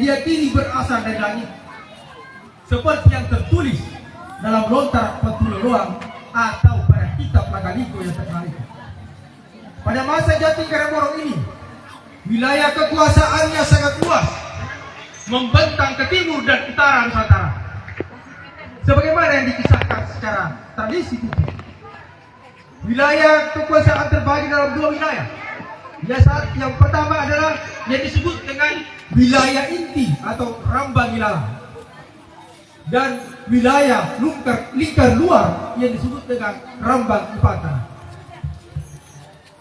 diyakini berasal dari langit, seperti yang tertulis dalam lontar Petulah Roang atau pada kitab Lagaliko yang terkenal itu. Pada masa Jati Karangborong ini, wilayah kekuasaannya sangat luas, membentang ke timur dan utara Nusantara. Sebagaimana yang dikisahkan secara tradisi itu, wilayah kekuasaan terbagi dalam dua wilayah. Yang pertama adalah yang disebut dengan wilayah inti atau Rambang Ilalang, dan wilayah lingkar luar yang disebut dengan Rambang Ipantara.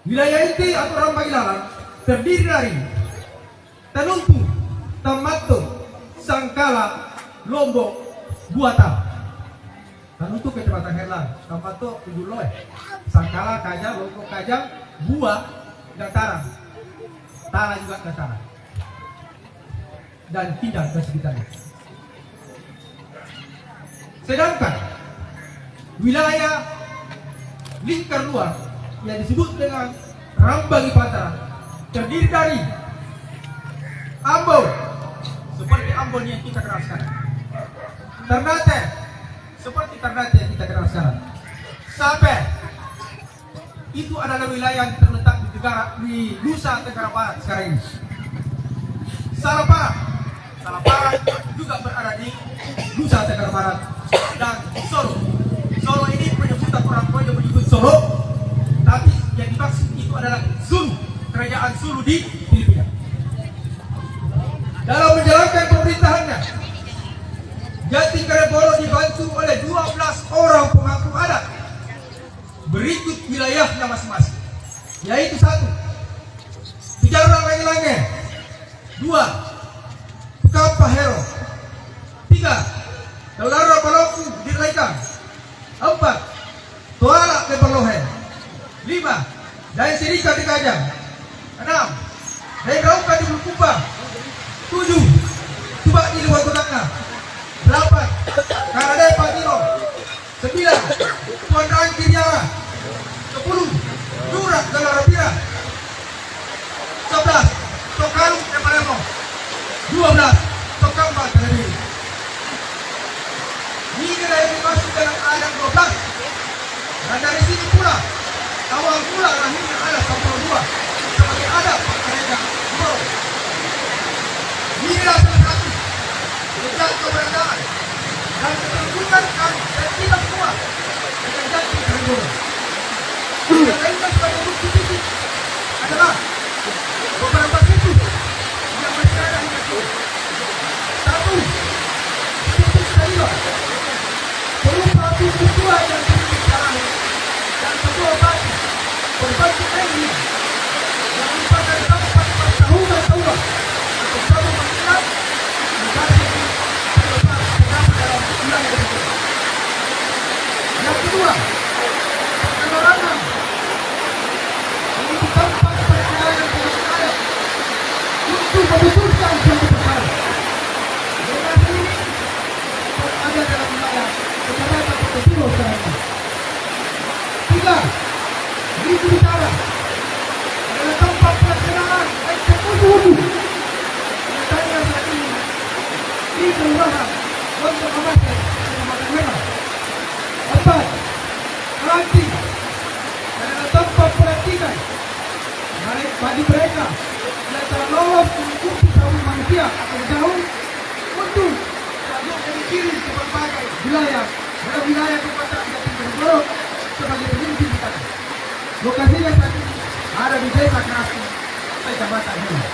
Wilayah inti atau Rambang Ilalang terdiri dari Tanuntu, Tamato, Sangkala, Lombok, Buata. Tanuntu Kecamatan Herlang, Tamato Kuduloy, Sangkala Kajang, Lombok Kajang, Bua dan Tarang. Tarang juga dan Tarang. Dan Pindang dan sekitarnya. Sedangkan wilayah lingkar luar yang disebut dengan Rambang Ipantara terdiri dari Ambon, seperti Ambon yang kita kenal sekarang, Ternate, seperti Ternate yang kita kenal sekarang, Sape, itu adalah wilayah yang terletak di Nusa Tenggara Barat sekarang ini. Salapara juga berada di Nusa Tenggara Barat, dan Solo. Solo ini penyebutan orang tua yang menyebut Solo, tapi yang dimaksud itu adalah Zulu, kerajaan Zulu di Filipina. Dalam menjalankan pemerintahannya, Jati Karangborong dibantu oleh 12 orang pemangku adat. Berikut wilayahnya masing-masing, yaitu 1. Pijarang Lange-Lange, 2. Kampahero, 3. Daulara Baloku Diraikan, 4. Tuala Keperlohen, 5. Dain Sirika di Kajang, 6. Dain Rauka di Bulukumba, 7. Subak di Luar Kotaka, 8. Karade Patiro, 9. Tuan Rang Kiriara, 10. Durak Galarabira, 11. Tokalu Eparemo, 12. Tokamba Terebi. Ini yang dimaksud dalam ayat 12. Dan dari sini pula awal mula lahirnya ayat 12 sebagai adab kerajaan Borong. Inilah salah satu jejak keberadaan dan keterhubungan dan kita semua dengan Jati Karangborong. Yang lainnya sebagai bukti fisik adalah beberapa situs yang masih ada hingga kini. 1. Situs Kaliwa, berupa situs tua yang sedikit sekarang, dan sebuah batu berbentuk alien yang merupakan tempat pertahunan tua atau suatu pengingat negara terletak terdapat dalam wilayah itu. Yang kedua, pengelolaan memiliki tempat percayaan adat untuk memutuskan suatu perkara. Dengan ini ada dalam wilayah Kecamatan Petulah sekarang ini. 3. Beribu Utara adalah tempat pelaksanaan eksekusi nyatanya saat ini di kelurahan untuk Amasya, Kecamatan Merah. 4. Kelanting adalah tempat pelantikan bagi mereka yang telah lolos mengikuti tahun manusia atau jauh untuk selanjutnya dikirim ke berbagai wilayah dalam wilayah kekuasaan Jati Karangborong sebagai pemimpin kita. Lokasinya saat ini ada di Desa Kerasi, Kecamatan Herlang.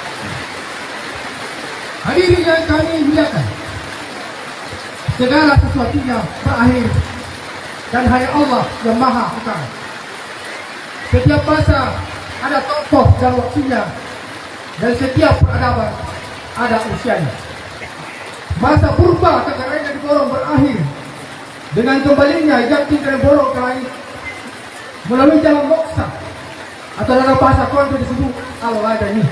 Hadirin yang kami muliakan, segala sesuatunya berakhir dan hanya Allah yang Maha Utama. Setiap masa ada tokoh dan waktunya, dan setiap peradaban ada usianya. Masa purba Karangborong berakhir dengan kembalinya Jati Karangborong ke langit melalui jalan moksa atau dalam bahasa Kongo disebut Al-Wadani.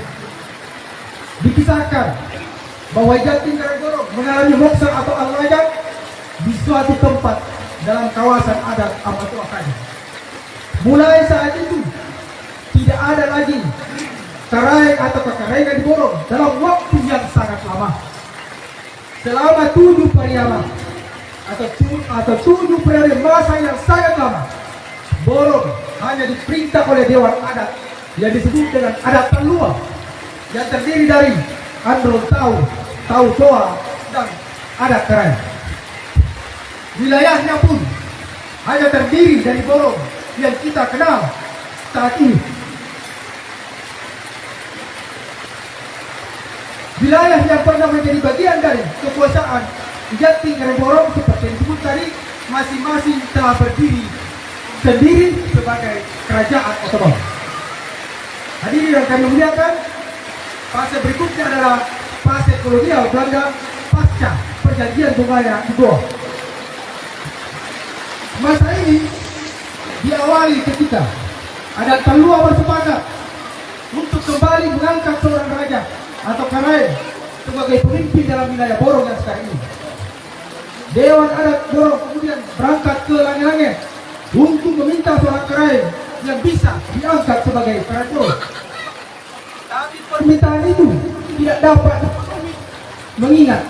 Dikisahkan bahwa Jati Karangborong mengalami moksa atau Al-Wadan di suatu tempat dalam kawasan adat Amatoakaja. Mulai saat itu tidak ada lagi Karaeng atau Karangborong dalam waktu yang sangat lama. selama 7 periode atau 7 periode masa yang sangat lama, Borong hanya diperintah oleh Dewan Adat yang disebut dengan adat Talua yang terdiri dari Andron Tau Toa, dan adat Kerai. Wilayahnya pun hanya terdiri dari Borong yang kita kenal saat ini. Wilayah yang pernah menjadi bagian dari kekuasaan Jating Karen Borong seperti yang disebut tadi, masing-masing telah berdiri sendiri sebagai kerajaan otonom. Hadirin yang kami muliakan, fase berikutnya adalah fase kolonial Belanda pasca perjanjian Bungaya di Goa. Masa ini diawali ketika adat Talua bersepakat untuk kembali mengangkat seorang raja atau Karai sebagai pemimpin dalam wilayah Borong yang sekarang ini. Dewan Adat Borong kemudian berangkat ke Langit-Langit untuk meminta seorang Karai yang bisa diangkat sebagai Karai Borong. Tapi permintaan itu tidak dapat dipenuhi, mengingat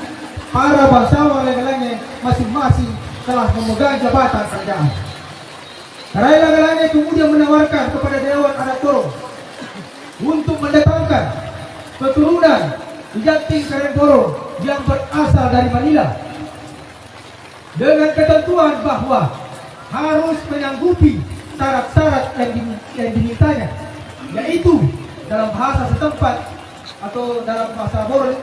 para bangsawan Langit-Langit masing-masing telah memegang jabatan kerajaan. Karai Langit-Langit kemudian menawarkan kepada Dewan Adat Borong untuk mendatangkan keturunan Jating Karen Borong yang berasal dari Manila dengan ketentuan bahwa harus menyanggupi syarat-syarat yang dimintanya, yaitu dalam bahasa setempat atau dalam bahasa Borong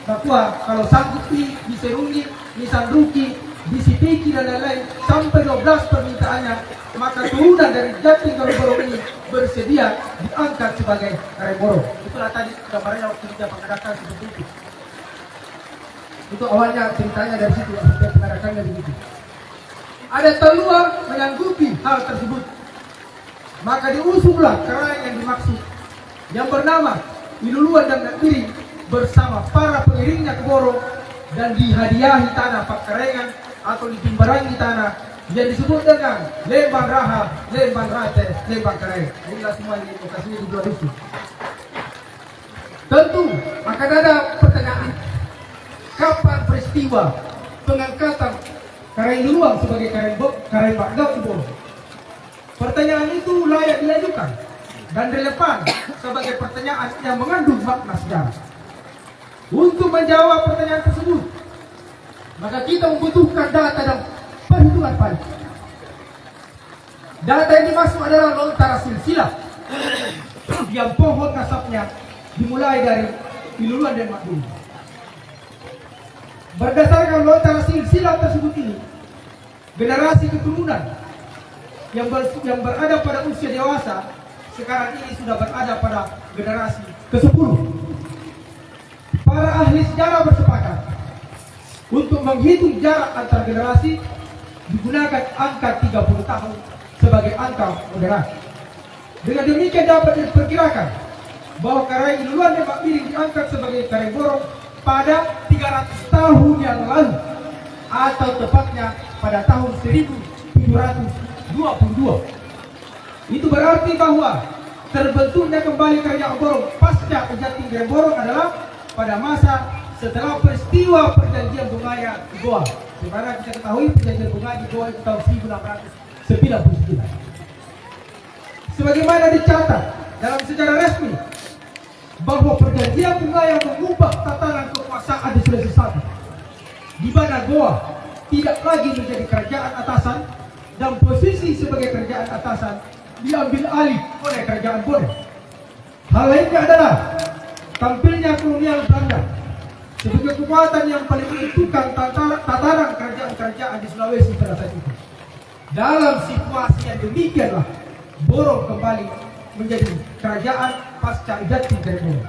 bahwa kalau sanggupi, diserungi, disandruki, disipiki dan lain-lain sampai 12 permintaannya, maka turunan dari Jating Karen Borong ini bersedia diangkat sebagai Karen Borong. Itulah tadi gambarnya waktu kita pengadakan seperti itu. Itu awalnya ceritanya dari situ, kita pengadakannya begitu. Ada Talua menyanggupi hal tersebut, maka diusunglah Karai yang dimaksud, yang bernama Iluluan dan Nakiri bersama para pengiringnya ke Borong, dan dihadiahi tanah Pakarengan atau ditimbarangi tanah yang disebut dengan Lembang Raha, Lembang Rate, Lembang Karai. Inilah semua ini lokasinya di dua dusun. Tentu akan ada pertanyaan, kapan peristiwa pengangkatan Karai Luang sebagai Karai Bagdau itu? Pertanyaan itu layak diajukan dan relevan sebagai pertanyaan yang mengandung makna sejarah. Untuk menjawab pertanyaan tersebut, maka kita membutuhkan data dan perhitungan paling. Data yang dimaksud adalah lontara silsilah yang pohon nasabnya dimulai dari Iluluan dan Makdum. Berdasarkan lontara silsilah tersebut ini, generasi keturunan yang berada pada usia dewasa sekarang ini sudah berada pada generasi ke-10. Para ahli sejarah bersepakat untuk menghitung jarak antar generasi digunakan angka 30 tahun sebagai angka moderat. Dengan demikian dapat diperkirakan bahwa Karai Iluluan dan Makmiring diangkat sebagai Karai Borong pada 300 tahun yang lalu, atau tepatnya pada tahun 1722. Itu berarti bahwa terbentuknya kembali Kerajaan Borong pasca Jating Karen Borong adalah pada masa setelah peristiwa perjanjian Bungaya di Goa. Dimana kita ketahui perjanjian Bungaya di Goa itu tahun 1699. Sebagaimana dicatat dalam sejarah resmi bahwa perjanjian Bungaya mengubah tatanan kekuasaan di Sulawesi Selatan, di mana Goa tidak lagi menjadi kerajaan atasan dan posisi sebagai kerajaan atasan diambil alih oleh kerajaan Boneh. Hal lainnya adalah tampilnya kolonial Belanda sebagai kekuatan yang paling menentukan tatanan kerajaan-kerajaan di Sulawesi pada saat itu. Dalam situasi yang demikianlah Borong kembali menjadi kerajaan pasca Jating Karen Borong.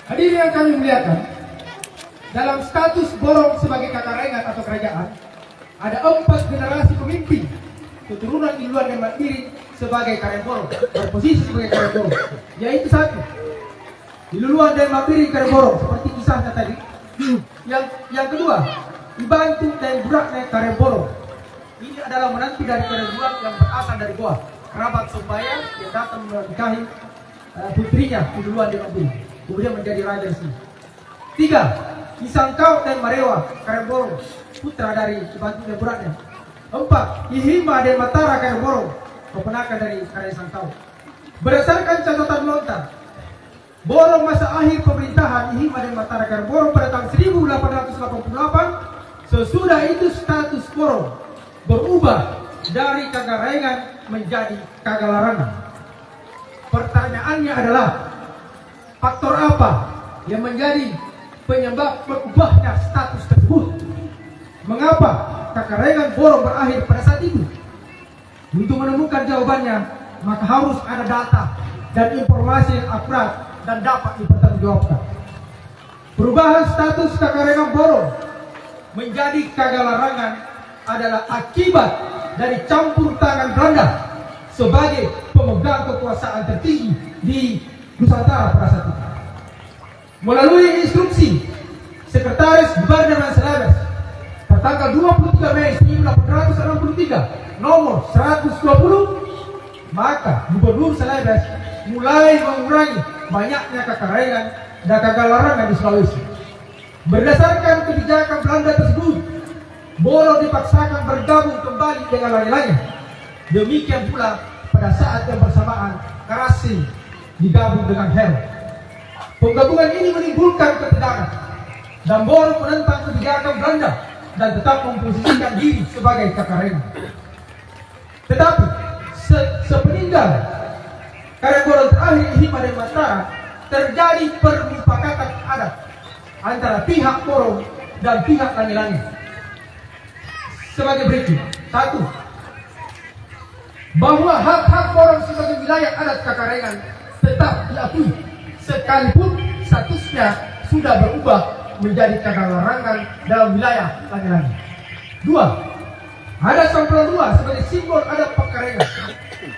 Hadirin yang kami muliakan, dalam status Borong sebagai kakarengan atau kerajaan, ada 4 generasi pemimpin keturunan Iluluan dan Makmiring sebagai Karen Borong, berposisi sebagai Karen Borong, yaitu 1, Iluluan dan Makmiring Karen Borong seperti kisahnya tadi. Yang kedua, Ibantu dan Buraknya Karen Borong. Ini adalah menantu dari Karen Borong yang berasal dari Goa, kerabat Sombaya yang datang menikahi putrinya Iluluan dan Makmiring, kemudian menjadi raja di sini. 3. Isangkau dan Marewa Karemboro, putra dari Bantu dan Buratnya. 4. Ihima dan Matara Karemboro, keponakan dari Karya Sangkau. Berdasarkan catatan lontar, Borong masa akhir pemerintahan Ihima dan Matara Karemboro pada tahun 1888, sesudah itu status Borong berubah dari Kagarengan menjadi Kagalarangan. Pertanyaannya adalah, faktor apa yang menjadi penyebab berubahnya status tersebut? Mengapa Kagarengan Borong berakhir pada saat itu? Untuk menemukan jawabannya, maka harus ada data dan informasi yang akurat dan dapat dipertanggungjawabkan. Perubahan status Kagarengan Borong menjadi Kagalarangan adalah akibat dari campur tangan Belanda sebagai pemegang kekuasaan tertinggi di Nusantara pada saat itu. Melalui instruksi Sekretaris Gubernur Selebes tanggal 23 Mei 1863 nomor 120, maka Gubernur Selebes mulai mengurangi banyaknya Kagarengan dan Kagalarangan di Sulawesi. Berdasarkan kebijakan Belanda tersebut, Borong dipaksakan bergabung kembali dengan lain-lainnya. Demikian pula pada saat yang bersamaan Karasin digabung dengan Hero. Penggabungan ini menimbulkan ketegangan dan Borong menentang kebijakan Belanda dan tetap memposisikan diri sebagai Kagarengan. Tetapi sepeninggal Karemboro terakhir Ihima dan Matara, terjadi permufakatan adat antara pihak Borong dan pihak Langi-Langi sebagai berikut. 1. Bahwa hak-hak Borong sebagai wilayah adat Kagarengan tetap diakui sekalipun statusnya sudah berubah menjadi Kagalarangan dalam wilayah Langi-Langi. 2. Adat Sampulon II sebagai simbol adat Kagarengan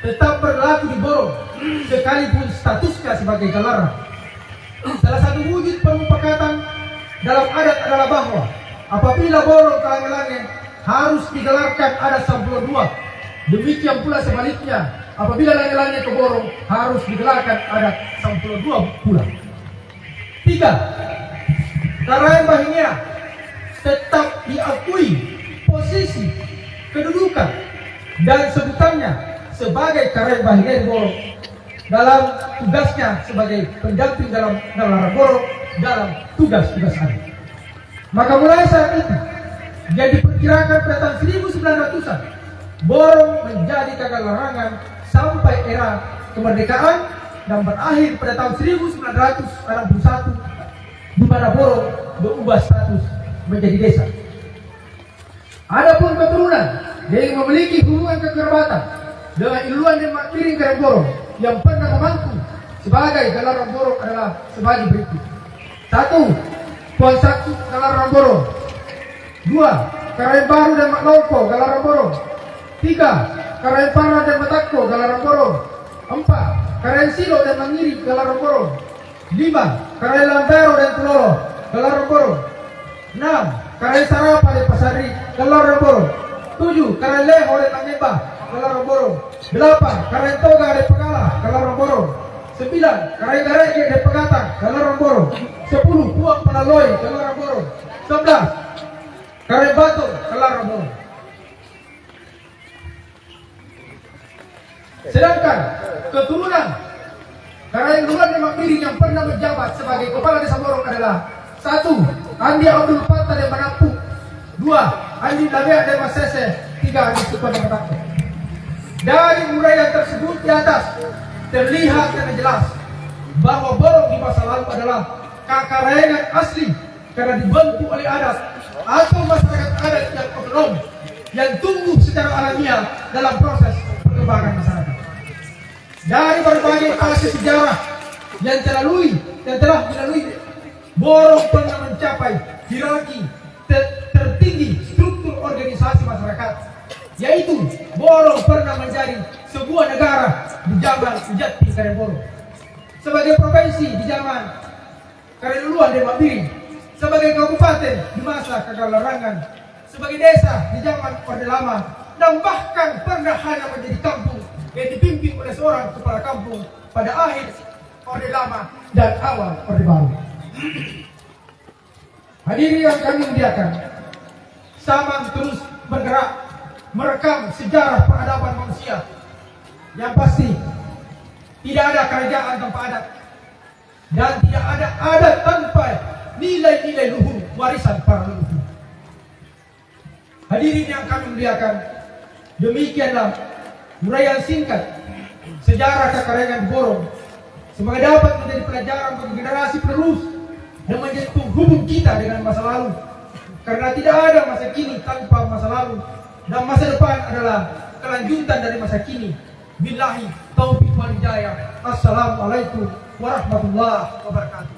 tetap berlaku di Borong sekalipun statusnya sebagai Galarang. Salah satu wujud permufakatan dalam adat adalah bahwa apabila Borong ke Langi-Langi harus digelarkan adat Sampulon II. Demikian pula sebaliknya, apabila Langi-Langi ke Borong harus digelarkan adat Sampulon II pula. 3. Karaeng Bahingia tetap diakui posisi, kedudukan, dan sebutannya sebagai Karaeng Bahingia di Borong dalam tugasnya sebagai pendamping dalam Galarang Borong dalam tugas-tugas adat. Maka mulai saat itu, yang diperkirakan pada tahun 1900-an, Borong menjadi Kagalarangan sampai era kemerdekaan dan berakhir pada tahun 1961 di mana Borong berubah status menjadi desa. Adapun keturunan yang memiliki hubungan kekerabatan dengan Iluan dan Mak Piring Karang Borong yang pernah memangku sebagai Galarang Borong adalah sebagai berikut. 1. Puan Sakti Galarang Borong. 2. Karaeng Baru dan Mak Loko Galarang Borong. 3. Karaeng Parah dan Matakko Galarang Borong. 4. Karaeng Silo dan Mangiri Galarang Borong. 5. Karaeng Lambero dan Tulolo Galarang Borong. 6. Karaeng Sarapa dan Pasari Galarang Borong. 7. Karaeng Leho dan Langeba Galarang Borong. 8. Karaeng Toga dan Pegala Galarang Borong. 9. Karaeng Gareke dan Pegata Galarang Borong. 10. Puang Panaloy Galarang Borong. 11. Karaeng Batu Galarang Borong. Sedangkan keturunan Karaeng Luan dan Mak Piring yang pernah menjabat sebagai kepala desa Borong adalah 1. Andi Abdul Fattah dan Manapu. 2. Andi Labea dan Mas Sese. 3. Andi Sukan dan Matakko. Dari uraian tersebut di atas terlihat dengan jelas bahwa Borong di masa lalu adalah Kagarengan asli karena dibentuk oleh adat atau masyarakat adat yang otonom yang tumbuh secara alamiah dalam proses perkembangan masyarakat. Dari berbagai fase sejarah yang telah dilalui, Borong pernah mencapai hierarki tertinggi struktur organisasi masyarakat, yaitu Borong pernah menjadi sebuah negara di zaman Sejati Karang Borong, sebagai provinsi di zaman Karaeng Luan dan Mak Piring, sebagai kabupaten di masa Kagalarangan, sebagai desa di zaman Orde Lama, dan bahkan pernah hanya menjadi kampung yang dipimpin oleh seorang kepala kampung pada akhir Orde Lama dan awal Orde Baru. Hadirin yang kami muliakan, Saman terus bergerak merekam sejarah peradaban manusia. Yang pasti, tidak ada kerajaan tanpa adat, dan tidak ada adat tanpa nilai-nilai luhur warisan para leluhur. Hadirin yang kami muliakan, demikianlah uraian singkat sejarah Kekarengan Borong, semoga dapat menjadi pelajaran bagi generasi penerus dan menjadi penghubung kita dengan masa lalu. Karena tidak ada masa kini tanpa masa lalu, dan masa depan adalah kelanjutan dari masa kini. Billahi taufiq wal hidayah. Assalamualaikum warahmatullahi wabarakatuh.